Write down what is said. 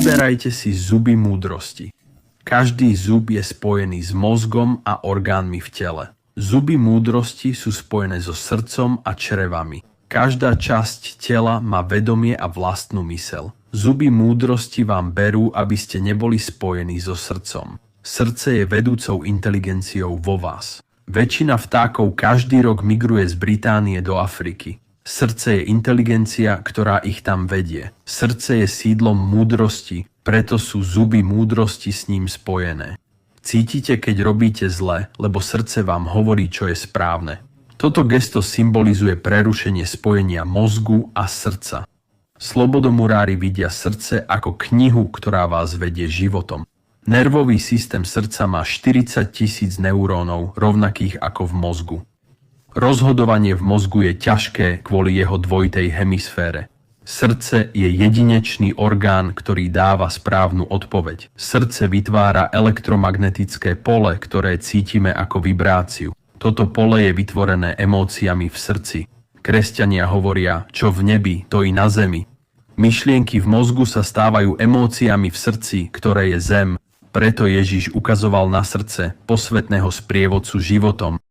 Vyberajte si zuby múdrosti. Každý zub je spojený s mozgom a orgánmi v tele. Zuby múdrosti sú spojené so srdcom a črevami. Každá časť tela má vedomie a vlastnú myseľ. Zuby múdrosti vám berú, aby ste neboli spojení so srdcom. Srdce je vedúcou inteligenciou vo vás. Väčšina vtákov každý rok migruje z Británie do Afriky. Srdce je inteligencia, ktorá ich tam vedie. Srdce je sídlom múdrosti, preto sú zuby múdrosti s ním spojené. Cítite, keď robíte zle, lebo srdce vám hovorí, čo je správne. Toto gesto symbolizuje prerušenie spojenia mozgu a srdca. Slobodomurári vidia srdce ako knihu, ktorá vás vedie životom. Nervový systém srdca má 40 000 neurónov, rovnakých ako v mozgu. Rozhodovanie v mozgu je ťažké kvôli jeho dvojitej hemisfére. Srdce je jedinečný orgán, ktorý dáva správnu odpoveď. Srdce vytvára elektromagnetické pole, ktoré cítime ako vibráciu. Toto pole je vytvorené emóciami v srdci. Kresťania hovoria, čo v nebi, to i na zemi. Myšlienky v mozgu sa stávajú emóciami v srdci, ktoré je zem. Preto Ježiš ukazoval na srdce, posvätného sprievodcu životom,